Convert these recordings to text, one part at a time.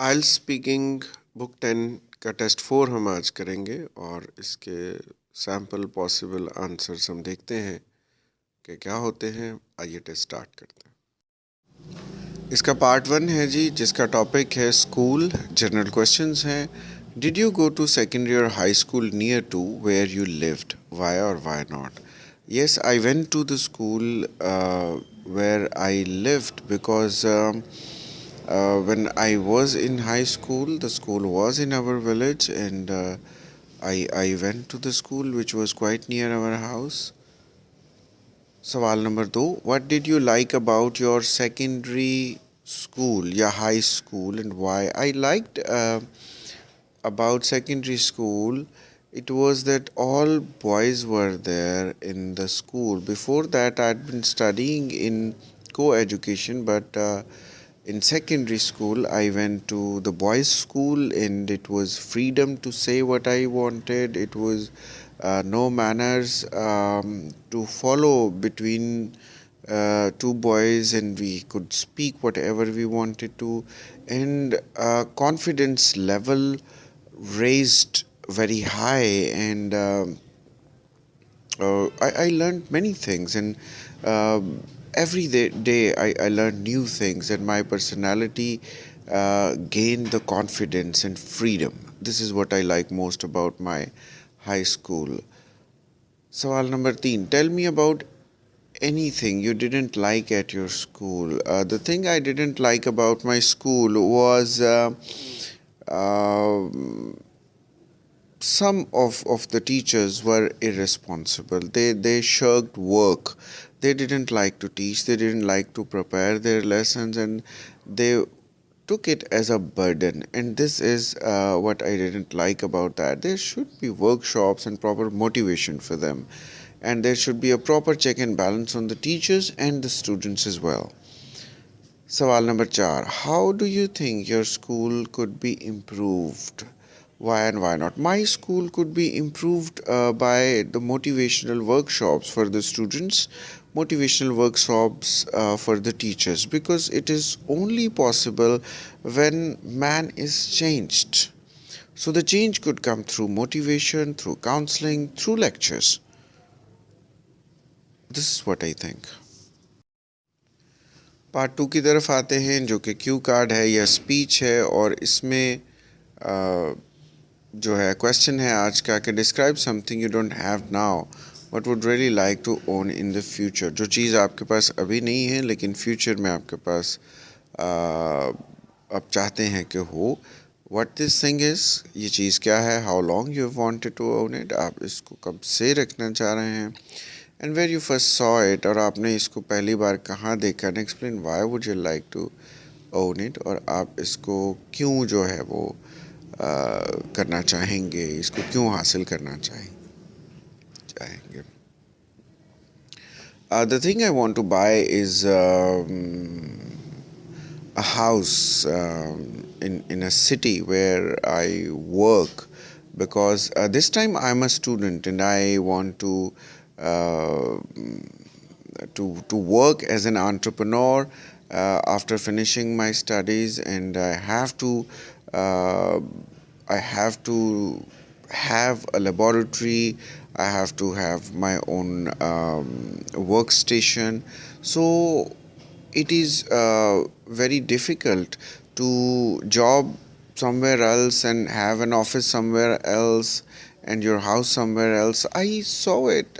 आइल्स speaking book 10 का test 4 हम आज करेंगे और इसके सैम्पल पॉसिबल आंसर्स हम देखते हैं कि क्या होते हैं। आइए टेस्ट स्टार्ट करते हैं। इसका पार्ट 1 है जी, जिसका टॉपिक है स्कूल। जनरल क्वेश्चंस हैं। Did you go to secondary or high school near to where you lived? Why or why not? Yes, I went to the school where I lived because when I was in high school, the school was in our village, and I went to the school which was quite near our house. सवाल number 2, what did you like about your secondary school या high school and why? I liked about secondary school, it was that all boys were there in the school. Before that, I'd been studying in co-education, but in secondary school, I went to the boys' school, and it was freedom to say what I wanted. It was no manners to follow between two boys, and we could speak whatever we wanted to, and confidence level raised very high, and I learned many things, and every day I learned new things, and my personality gained the confidence and freedom. This is what I like most about my high school. Sawal number 3. Tell me about anything you didn't like at your school. The thing I didn't like about my school was uh, some of the teachers were irresponsible. They shirked work. They didn't like to teach. They didn't like to prepare their lessons, and they took it as a burden. And this is what I didn't like about that. There should be workshops and proper motivation for them, and there should be a proper check and balance on the teachers and the students as well. Sawal number 4. How do you think your school could be improved? Why and why not? My school could be improved by the motivational workshops for the students, motivational workshops for the teachers, because it is only possible when man is changed. So the change could come through motivation, through counseling, through lectures. This is what I think. Part 2 की तरफ आते हैं, जो कि Q card है या speech है, और इसमें जो है क्वेश्चन है आज का कि describe something you don't have now but would really like to own in the future. जो चीज़ आपके पास अभी नहीं है लेकिन फ्यूचर में आपके पास आप चाहते हैं कि हो। व्हाट दिस थिंग इज़, ये चीज़ क्या है? How long you wanted to own it, आप इसको कब से रखना चाह रहे हैं? And where you first saw it, और आपने इसको पहली बार कहाँ देखा? And explain why would you like to own it, और आप इसको क्यों जो है वो करना चाहेंगे, इसको क्यों हासिल करना चाहेंगे। The thing I want to buy is a house in a city where I work, because this time I'm a student and I want uh, to work as an entrepreneur after finishing my studies, and uh, I have to have a laboratory. I have to have my own workstation. So it is very difficult to job somewhere else and have an office somewhere else and your house somewhere else. I saw it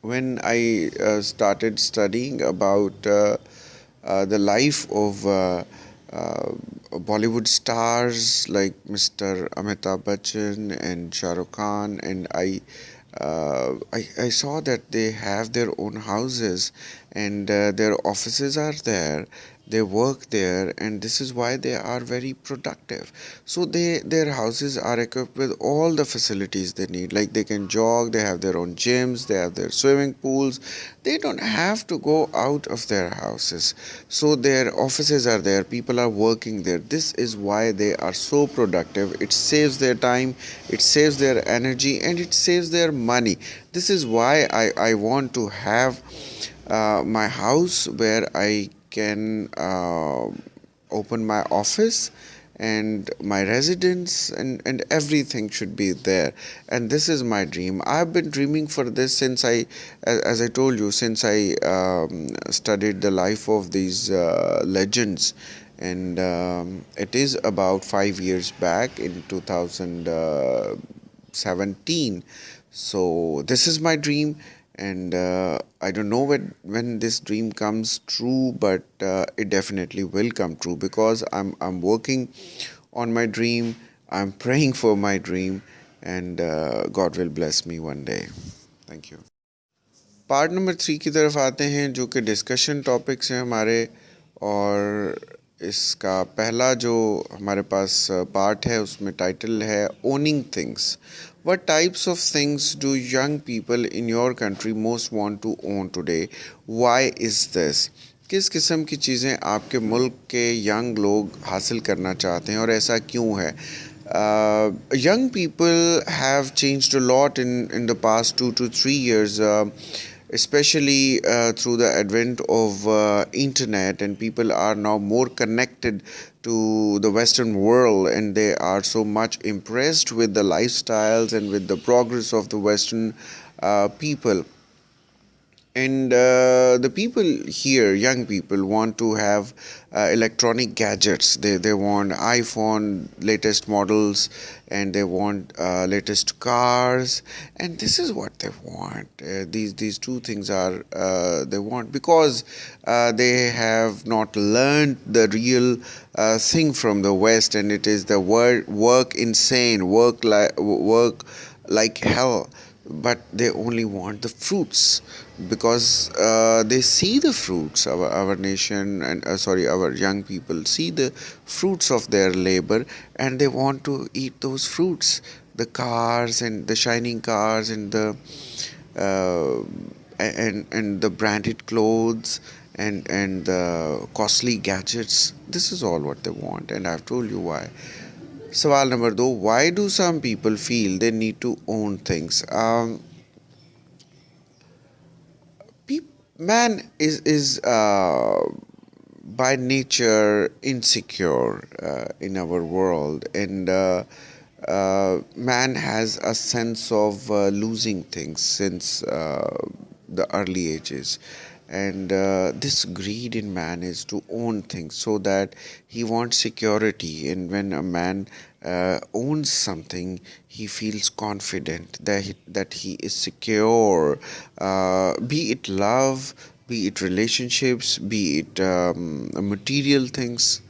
when I started studying about the life of Bollywood stars like Mr. Amitabh Bachchan and Shah Rukh Khan, and I saw that they have their own houses, and their offices are there. They work there, and this is why they are very productive. So their houses are equipped with all the facilities they need. Like they can jog, they have their own gyms, they have their swimming pools. They don't have to go out of their houses. So their offices are there, people are working there. This is why they are so productive. It saves their time, it saves their energy, and it saves their money. This is why I want to have my house where I can open my office and my residence, and everything should be there. And this is my dream. I've been dreaming for this since as I told you, since I studied the life of these legends. And it is about 5 years back in 2017. So this is my dream, and I don't know when this dream comes true, but it definitely will come true because I'm working on my dream. I'm praying for my dream, and God will bless me one day. Thank you. Part number 3 की तरफ आते हैं, जो कि discussion topics हैं हमारे। और इसका पहला जो हमारे पास पार्ट है, उसमें टाइटल है owning things. What types of things do young people in your country most want to own today, why is this? किस किस्म की चीज़ें आपके मुल्क के यंग लोग हासिल करना चाहते हैं और ऐसा क्यों है? Young people have changed a lot in the past 2 to 3 years, especially through the advent of internet, and people are now more connected to the Western world, and they are so much impressed with the lifestyles and with the progress of the Western people. And the people here, young people, want to have electronic gadgets. They want iPhone latest models, and they want latest cars, and this is what they want. These two things are they want, because they have not learned the real thing from the West, and it is the work insane, work like hell, but they only want the fruits, because they see the fruits. Our nation, and our young people see the fruits of their labor, and they want to eat those fruits, the cars and the shining cars, and the uh, and the branded clothes, and the costly gadgets. This is all what they want, and I've told you why. Sawal number 2, why do some people feel they need to own things? Man is by nature insecure in our world, and man has a sense of losing things since the early ages. And this greed in man is to own things, so that he wants security. And when a man owns something, he feels confident that he is secure, be it love, be it relationships, be it material things.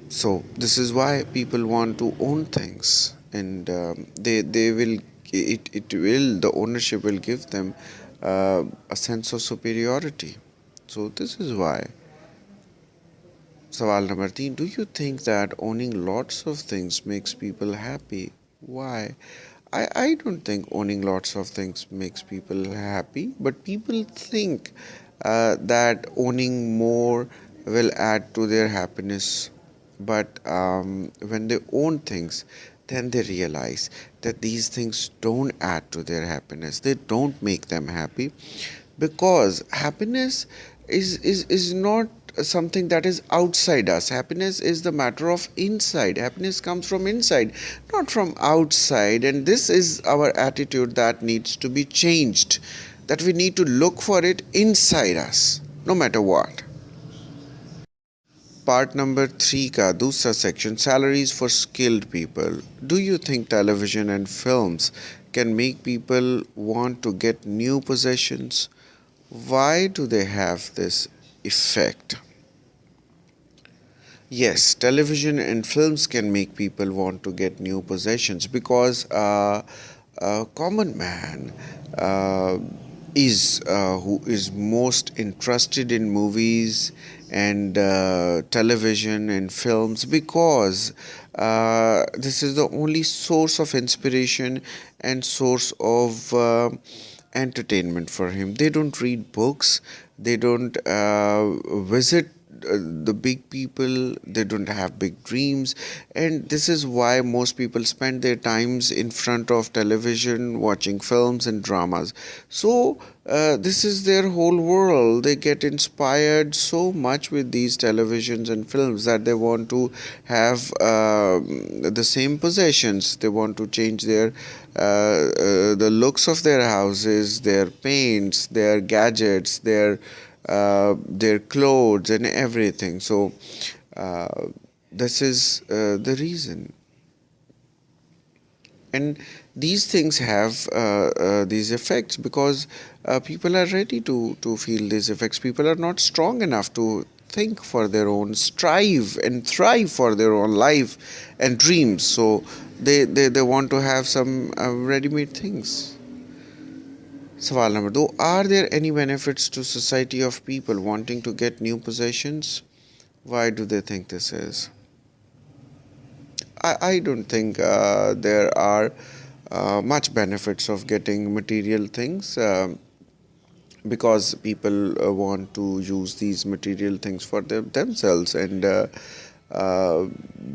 So this is why people want to own things, and they will, it will, the ownership will give them a sense of superiority. So this is why. Sawal number 3, do you think that owning lots of things makes people happy? Why? I don't think owning lots of things makes people happy, but people think that owning more will add to their happiness. But when they own things, then they realize that these things don't add to their happiness. They don't make them happy, because happiness is not something that is outside us. Happiness is the matter of inside. Happiness comes from inside, not from outside. And this is our attitude that needs to be changed, that we need to look for it inside us, no matter what. Part number 3 का दूसरा section, salaries for skilled people. Do you think television and films can make people want to get new possessions? Why do they have this effect? Yes, television and films can make people want to get new possessions, because a common man uh, is who is most interested in movies and television and films, because this is the only source of inspiration and source of entertainment for him. They don't read books, they don't visit the big people, they don't have big dreams. And this is why most people spend their times in front of television watching films and dramas. So This is their whole world. They get inspired so much with these televisions and films that they want to have the same possessions. They want to change the looks of their houses, their paints, their gadgets, their clothes, and everything. So uh, this is the reason. And these things have these effects because people are ready to feel these effects. People are not strong enough to think for their own, strive and thrive for their own life and dreams. So they want to have some ready-made things. Sawal number 2. Are there any benefits to society of people wanting to get new possessions? Why do they think this is? I don't think there are much benefits of getting material things because people want to use these material things for themselves, and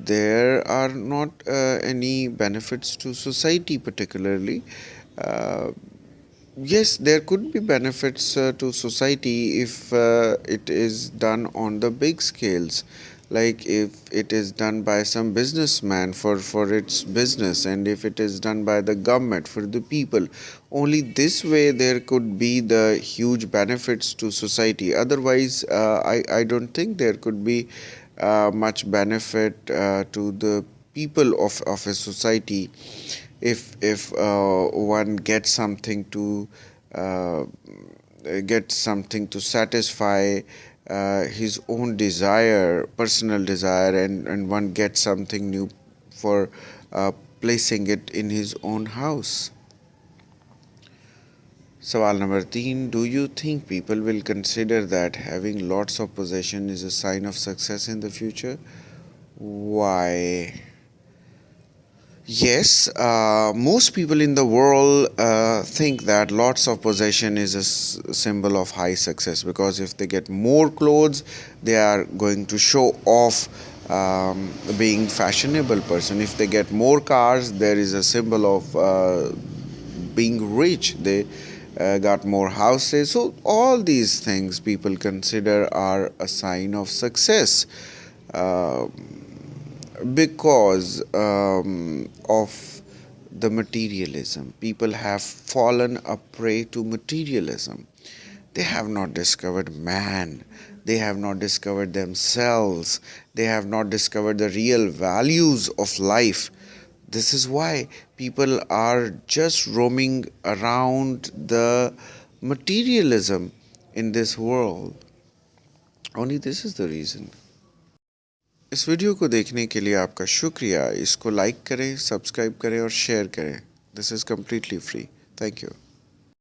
there are not any benefits to society particularly. Uh, Yes, there could be benefits to society if it is done on the big scales, like if it is done by some businessman for its business, and if it is done by the government for the people. Only this way there could be the huge benefits to society. Otherwise, I don't think there could be much benefit to the people of a society if one uh, gets something to satisfy his own desire, personal desire, and one gets something new for placing it in his own house. Sawal number 3. Do you think people will consider that having lots of possession is a sign of success in the future? Why? Yes, most people in the world think that lots of possession is a symbol of high success, because if they get more clothes, they are going to show off being fashionable person. If they get more cars, there is a symbol of being rich. They got more houses. So all these things people consider are a sign of success. Uh, because of the materialism. People have fallen a prey to materialism. They have not discovered man. They have not discovered themselves. They have not discovered the real values of life. This is why people are just roaming around the materialism in this world. Only this is the reason. इस video को देखने के लिए आपका शुक्रिया. इसको like करें, subscribe करें और शेयर करें. This is completely free. Thank you.